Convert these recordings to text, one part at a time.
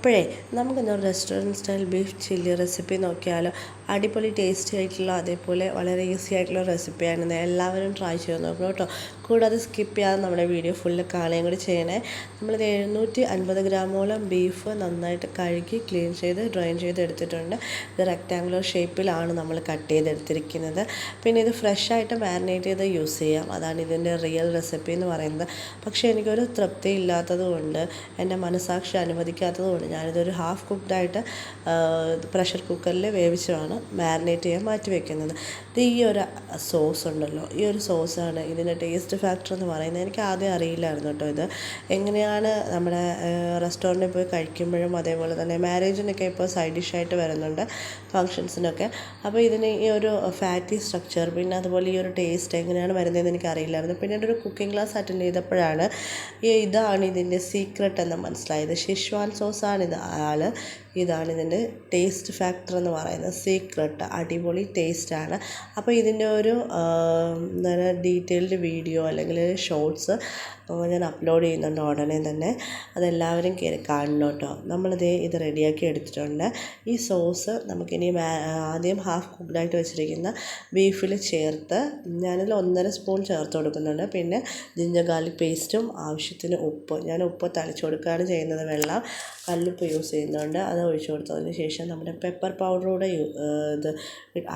അപ്പോഴേ നമുക്കിന്നൊരു restaurant style beef chilli recipe നോക്കിയാലോ. അടിപൊളി ടേസ്റ്റി ആയിട്ടുള്ള അതേപോലെ വളരെ ഈസി ആയിട്ടുള്ള റെസിപ്പിയാണ്. എല്ലാവരും ട്രൈ ചെയ്ത് നോക്കണം കേട്ടോ. കൂടാതെ സ്കിപ്പ് ചെയ്യാതെ നമ്മുടെ വീഡിയോ ഫുള്ള് കാണുകയും കൂടി ചെയ്യണേ. നമ്മളിത് 750 ഗ്രാമോളം ബീഫ് നന്നായിട്ട് കഴുകി ക്ലീൻ ചെയ്ത് ഡ്രൈൻ ചെയ്ത് എടുത്തിട്ടുണ്ട്. ഇത് റെക്റ്റാങ്കുലർ ഷേപ്പിലാണ് നമ്മൾ കട്ട് ചെയ്തെടുത്തിരിക്കുന്നത്. പിന്നെ ഇത് ഫ്രഷായിട്ട് മാരിനേറ്റ് ചെയ്ത് യൂസ് ചെയ്യാം. അതാണ് ഇതിൻ്റെ റിയൽ റെസിപ്പി എന്ന് പറയുന്നത്. പക്ഷേ എനിക്കൊരു തൃപ്തി ഇല്ലാത്തത് കൊണ്ട്, എൻ്റെ മനസാക്ഷി അനുവദിക്കാത്തത് കൊണ്ട് ഞാനിതൊരു ഹാഫ് കുക്ക്ഡായിട്ട് പ്രഷർ കുക്കറിൽ വേവിച്ചാണ് മാരിനേറ്റ് ചെയ്യാൻ മാറ്റി വയ്ക്കുന്നത്. ഇത് ഈ ഒരു സോസ് ഉണ്ടല്ലോ, ഈ ഒരു സോസാണ് ഇതിൻ്റെ ടേസ്റ്റ് ഫാക്ടർ എന്ന് പറയുന്നത്. എനിക്ക് ആദ്യം അറിയില്ലായിരുന്നു കേട്ടോ ഇത് എങ്ങനെയാണ്. നമ്മുടെ റെസ്റ്റോറൻറ്റിൽ പോയി കഴിക്കുമ്പോഴും അതേപോലെ തന്നെ മാരേജിനൊക്കെ ഇപ്പോൾ സൈഡ് ഡിഷായിട്ട് വരുന്നുണ്ട്, ഫങ്ഷൻസിനൊക്കെ. അപ്പോൾ ഇതിന് ഈ ഒരു ഫാറ്റി സ്ട്രക്ചർ പിന്നെ അതുപോലെ ഈ ഒരു ടേസ്റ്റ് എങ്ങനെയാണ് വരുന്നതെന്ന് എനിക്ക് അറിയില്ലായിരുന്നു. പിന്നീട് ഒരു കുക്കിംഗ് ക്ലാസ് അറ്റൻഡ് ചെയ്തപ്പോഴാണ് ഇതാണ് ഇതിൻ്റെ സീക്രട്ട് എന്ന് മനസ്സിലായത്. ഷിഷ്വാൻ സോസാണ് ഇതാണ് ഇതിൻ്റെ ടേസ്റ്റ് ഫാക്ടർ എന്ന് പറയുന്നത്, സീക്രട്ട്. അടിപൊളി ടേസ്റ്റാണ്. അപ്പോൾ ഇതിൻ്റെ ഒരു എന്താണ് ഡീറ്റെയിൽഡ് വീഡിയോ അല്ലെങ്കിൽ ഷോർട്സ് ഞാൻ അപ്ലോഡ് ചെയ്യുന്നുണ്ട് ഉടനെ തന്നെ. അതെല്ലാവരും കയറി കാണണം കേട്ടോ. ഇത് റെഡിയാക്കി എടുത്തിട്ടുണ്ട്. ഈ സോസ് നമുക്കിനി ആദ്യം ഹാഫ് കുക്ക്ഡായിട്ട് വെച്ചിരിക്കുന്ന ബീഫിൽ ചേർത്ത് ഞാനിതിൽ 1.5 സ്പൂൺ ചേർത്ത് കൊടുക്കുന്നുണ്ട്. പിന്നെ ജിഞ്ചർ ഗാർലിക് പേസ്റ്റും ആവശ്യത്തിന് ഉപ്പ്, ഞാൻ ഉപ്പ് തളിച്ച് കൊടുക്കുകയാണ് ചെയ്യുന്നത്. വെള്ളം കല്ലുപ്പ് യൂസ് ചെയ്യുന്നുണ്ട്, അത് ഒഴിച്ചു കൊടുത്തതിന് ശേഷം നമ്മുടെ പെപ്പർ പൗഡറൂടെ ഇത്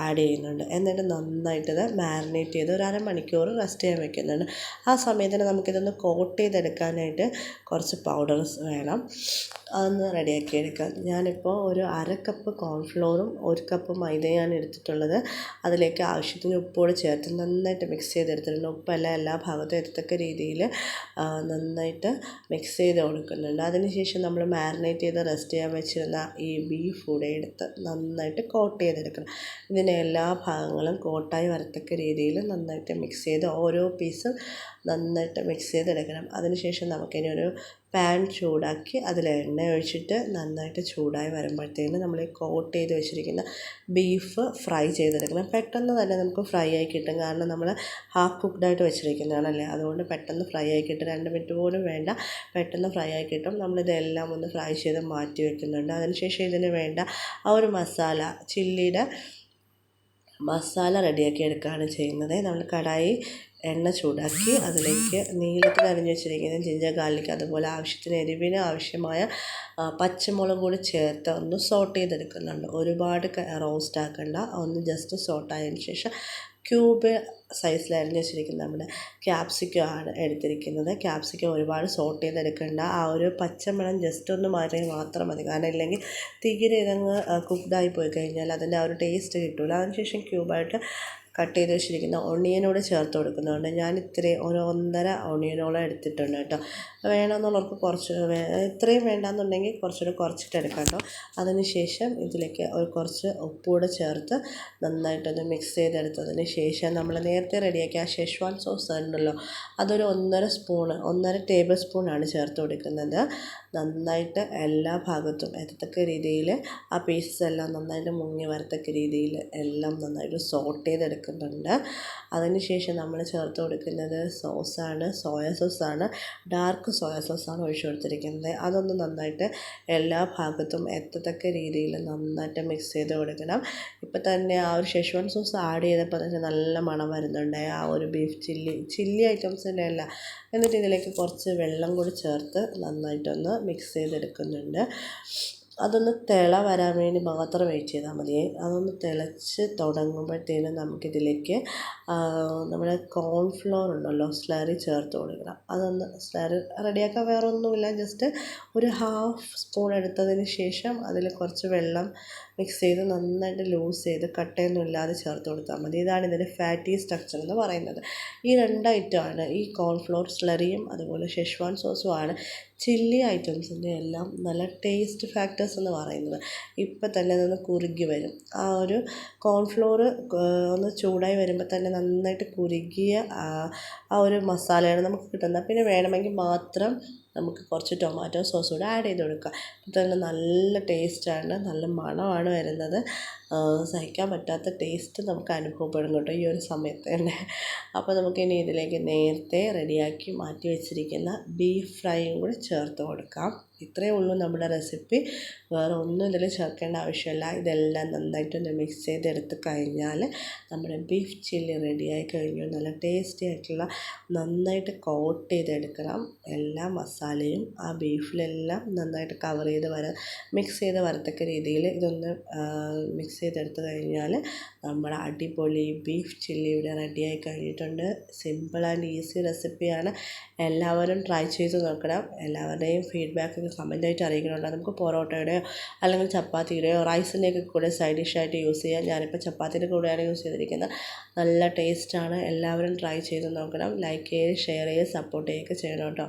ആഡ് ചെയ്യുന്നുണ്ട്. എന്നിട്ട് നന്നായിട്ടത് മാരിനേറ്റ് ചെയ്ത് ഒരു അരമണിക്കൂർ റെസ്റ്റ് ചെയ്യാൻ വെക്കുന്നുണ്ട്. ആ സമയത്തിന് നമുക്കിതൊന്ന് കോട്ട് ചെയ്തെടുക്കാനായിട്ട് കുറച്ച് പൗഡേഴ്സ് വേണം, അതൊന്ന് റെഡിയാക്കി എടുക്കാം. ഞാനിപ്പോൾ ഒരു 1/2 കപ്പ് കോൺഫ്ലോറും 1 കപ്പ് മൈദയാണ് എടുത്തിട്ടുള്ളത്. അതിലേക്ക് ആവശ്യത്തിന് ഉപ്പോട് ചേർത്ത് നന്നായിട്ട് മിക്സ് ചെയ്തെടുത്തിട്ടുണ്ട്. ഉപ്പെല്ലാം എല്ലാ ഭാഗത്തും എത്തത്തക്ക രീതിയിൽ നന്നായിട്ട് മിക്സ് ചെയ്ത് കൊടുക്കുന്നുണ്ട്. അതിനുശേഷം നമ്മൾ മാരിനേറ്റ് ചെയ്ത് റെസ്റ്റ് ചെയ്യാൻ വെച്ചിരുന്ന ഈ ബീഫ് കൂടെ എടുത്ത് നന്നായിട്ട് കോട്ട് ചെയ്തെടുക്കണം. ഇതിൻ്റെ എല്ലാ ഭാഗങ്ങളും കോട്ടായി വരത്തക്ക രീതിയിൽ നന്നായിട്ട് മിക്സ് ചെയ്ത് ഓരോ പീസും നന്നായിട്ട് മിക്സ് ചെയ്തെടുക്കണം. അതിനുശേഷം നമുക്കിനി ഒരു പാൻ ചൂടാക്കി അതിൽ എണ്ണ ഒഴിച്ചിട്ട് നന്നായിട്ട് ചൂടായി വരുമ്പോഴത്തേന് നമ്മൾ കോട്ട് ചെയ്ത് വെച്ചിരിക്കുന്ന ബീഫ് ഫ്രൈ ചെയ്തെടുക്കണം. പെട്ടെന്ന് തന്നെ നമുക്ക് ഫ്രൈ ആയി കിട്ടും, കാരണം നമ്മൾ ഹാഫ് കുക്ക്ഡായിട്ട് വെച്ചിരിക്കുന്നതാണല്ലേ. അതുകൊണ്ട് പെട്ടെന്ന് ഫ്രൈ ആയി കിട്ടും, 2 മിനിറ്റ് പോലും വേണ്ട, പെട്ടെന്ന് ഫ്രൈ ആയി കിട്ടും. നമ്മളിതെല്ലാം ഒന്ന് ഫ്രൈ ചെയ്ത് മാറ്റി വെക്കുന്നുണ്ട്. അതിനുശേഷം ഇതിന് വേണ്ട ആ ഒരു മസാല, ചില്ലിയുടെ മസാല റെഡിയാക്കി എടുക്കുകയാണ് ചെയ്യുന്നത്. നമ്മൾ കടായി എണ്ണ ചൂടാക്കി അതിലേക്ക് നീളത്തിൽ അരിഞ്ഞ് വെച്ചിരിക്കുന്ന ജിഞ്ചർ ഗാർലിക്, അതുപോലെ ആവശ്യത്തിന് എരിവിന് ആവശ്യമായ പച്ചമുളക് കൂടി ചേർത്ത് ഒന്ന് സോട്ട് ചെയ്തെടുക്കുന്നുണ്ട്. ഒരുപാട് റോസ്റ്റ് ആക്കണ്ട, ഒന്ന് ജസ്റ്റ് സോട്ടായതിന് ശേഷം ക്യൂബ് സൈസിൽ അരിഞ്ഞ് വെച്ചിരിക്കുന്ന നമ്മുടെ ക്യാപ്സിക്കം ആണ് എടുത്തിരിക്കുന്നത്. ക്യാപ്സിക്കം ഒരുപാട് സോട്ട് ചെയ്തെടുക്കേണ്ട, ആ ഒരു പച്ചമണം ജസ്റ്റ് ഒന്ന് മാറിയാൽ മാത്രം മതി. കാരണം ഇല്ലെങ്കിൽ തീരെ ഇതങ്ങ് കുക്ക്ഡായി പോയി കഴിഞ്ഞാൽ അതിൻ്റെ ആ ഒരു ടേസ്റ്റ് കിട്ടില്ല. അതിനുശേഷം ക്യൂബായിട്ട് കട്ട് ചെയ്ത് വെച്ചിരിക്കുന്ന ഒണിയനോട് ചേർത്ത് കൊടുക്കുന്നുണ്ട്. ഞാൻ ഇത്രയും ഒരു 1.5 ഒണിയനോളം എടുത്തിട്ടുണ്ട് കേട്ടോ. വേണമെന്നുള്ളവർക്ക് കുറച്ച്, ഇത്രയും വേണ്ടാന്നുണ്ടെങ്കിൽ കുറച്ചുകൂടെ കുറച്ചിട്ട് എടുക്കാം കേട്ടോ. അതിനുശേഷം ഇതിലേക്ക് കുറച്ച് ഉപ്പുകൂടെ ചേർത്ത് നന്നായിട്ടൊന്ന് മിക്സ് ചെയ്തെടുത്തതിന് ശേഷം നമ്മൾ നേരത്തെ റെഡിയാക്കിയ ആ ഷെഷ്വാൻ സോസ് ഉണ്ടല്ലോ, അതൊരു 1.5 ടേബിൾ സ്പൂണാണ് ചേർത്ത് കൊടുക്കുന്നത്. നന്നായിട്ട് എല്ലാ ഭാഗത്തും എത്തത്തക്ക രീതിയിൽ ആ പീസസ് എല്ലാം നന്നായിട്ട് മുങ്ങി വരത്തക്ക രീതിയിൽ എല്ലാം നന്നായിട്ട് സോട്ട് ചെയ്തെടുക്കുന്നുണ്ട്. അതിനുശേഷം നമ്മൾ ചേർത്ത് കൊടുക്കുന്നത് സോസാണ്, സോയ സോസാണ്, ഡാർക്ക് സോയ സോസാണ് ഒഴിച്ചു കൊടുത്തിരിക്കുന്നത്. അതൊന്ന് നന്നായിട്ട് എല്ലാ ഭാഗത്തും എത്തത്തക്ക രീതിയിൽ നന്നായിട്ട് മിക്സ് ചെയ്ത് കൊടുക്കണം. ഇപ്പം തന്നെ ആ ഒരു ഷെഷ്വാൻ സോസ് ആഡ് ചെയ്തപ്പോൾ തന്നെ നല്ല മണം വരുന്നുണ്ട്, ആ ഒരു ബീഫ് ചില്ലി ഐറ്റംസിൻ്റെ എല്ലാം. എന്നിട്ട് ഇതിലേക്ക് കുറച്ച് വെള്ളം കൂടി ചേർത്ത് നന്നായിട്ടൊന്ന് മിക്സ് ചെയ്തെടുക്കുന്നുണ്ട്. അതൊന്ന് വരാൻ വേണ്ടി മാത്രം വെയിറ്റ് ചെയ്താൽ മതി. അതൊന്ന് തിളച്ച് തുടങ്ങുമ്പോഴത്തേനും നമുക്കിതിലേക്ക് നമ്മുടെ കോൺഫ്ലോർ ഉണ്ടല്ലോ, സ്ലറി ചേർത്ത് കൊടുക്കണം. അതൊന്ന് സ്ലറി റെഡിയാക്കാൻ വേറെ ഒന്നുമില്ല, ജസ്റ്റ് ഒരു ഹാഫ് സ്പൂൺ എടുത്തതിന് ശേഷം അതിൽ കുറച്ച് വെള്ളം മിക്സ് ചെയ്ത് നന്നായിട്ട് ലൂസ് ചെയ്ത് കട്ടയൊന്നും ഇല്ലാതെ ചേർത്ത് കൊടുത്താൽ മതി. ഇതാണ് ഇതിൻ്റെ ഫാറ്റി സ്ട്രക്ചർ എന്ന് പറയുന്നത്. ഈ 2 ഐറ്റമാണ്, ഈ കോൺഫ്ലോർ സ്ലറിയും അതുപോലെ ഷെഷ്വാൻ സോസുമാണ് ചില്ലി ഐറ്റംസിൻ്റെ എല്ലാം നല്ല ടേസ്റ്റ് ഫാക്ടേഴ്സ് എന്ന് പറയുന്നത്. ഇപ്പം തന്നെ അതൊന്ന് കുറുകി വരും, ആ ഒരു കോൺഫ്ലോർ ഒന്ന് ചൂടായി വരുമ്പോൾ തന്നെ നന്നായിട്ട് കുറുകിയ ആ ഒരു മസാലയാണ് നമുക്ക് കിട്ടുന്നത്. പിന്നെ വേണമെങ്കിൽ മാത്രം നമുക്ക് കുറച്ച് ടൊമാറ്റോ സോസ് കൂടെ ആഡ് ചെയ്ത് കൊടുക്കുക. അപ്പോൾ തന്നെ നല്ല ടേസ്റ്റാണ്, നല്ല മണമാണ് വരുന്നത്. സഹിക്കാൻ പറ്റാത്ത ടേസ്റ്റ് നമുക്ക് അനുഭവപ്പെടും കേട്ടോ ഈ ഒരു സമയത്ത് തന്നെ. അപ്പോൾ നമുക്കിനി ഇതിലേക്ക് നേരത്തെ റെഡിയാക്കി മാറ്റി വെച്ചിരിക്കുന്ന ബീഫ് ഫ്രൈയും കൂടി ചേർത്ത് കൊടുക്കാം. ഇത്രയേ ഉള്ളൂ നമ്മുടെ റെസിപ്പി. വേറെ ഒന്നും ഇതിൽ ചേർക്കേണ്ട ആവശ്യമില്ല. ഇതെല്ലാം നന്നായിട്ടൊന്ന് മിക്സ് ചെയ്തെടുത്ത് കഴിഞ്ഞാൽ നമ്മുടെ ബീഫ് ചില്ലി റെഡിയായി കഴിഞ്ഞു. നല്ല ടേസ്റ്റി ആയിട്ടുള്ള, നന്നായിട്ട് കോട്ട് ചെയ്തെടുക്കണം. എല്ലാ മസാലയും ആ ബീഫിലെല്ലാം നന്നായിട്ട് കവർ ചെയ്ത് മിക്സ് ചെയ്ത് വരത്തക്ക രീതിയിൽ ഇതൊന്ന് മിക്സ് ചെയ്തെടുത്ത് കഴിഞ്ഞാൽ നമ്മുടെ അടിപൊളി ബീഫ് ചില്ലി ഇവിടെ റെഡിയായി കഴിഞ്ഞിട്ടുണ്ട്. സിമ്പിൾ ആൻഡ് ഈസി റെസിപ്പിയാണ്. എല്ലാവരും ട്രൈ ചെയ്ത് നോക്കണം. എല്ലാവരുടെയും ഫീഡ്ബാക്ക് കമൻറ്റായിട്ട് അറിയിക്കണുണ്ട്. നമുക്ക് പൊറോട്ടയുടെയോ അല്ലെങ്കിൽ ചപ്പാത്തിയുടെയോ റൈസിൻ്റെയൊക്കെ കൂടെ സൈഡ് ഡിഷായിട്ട് യൂസ് ചെയ്യാം. ഞാനിപ്പോൾ ചപ്പാത്തിയുടെ കൂടെയാണ് യൂസ് ചെയ്തിരിക്കുന്നത്. നല്ല ടേസ്റ്റാണ്. എല്ലാവരും ട്രൈ ചെയ്ത് നോക്കണം. ലൈക്ക് ചെയ്യുക, ഷെയർ ചെയ്യുക, സപ്പോർട്ട് ചെയ്യുകയൊക്കെ ചെയ്യണം കേട്ടോ.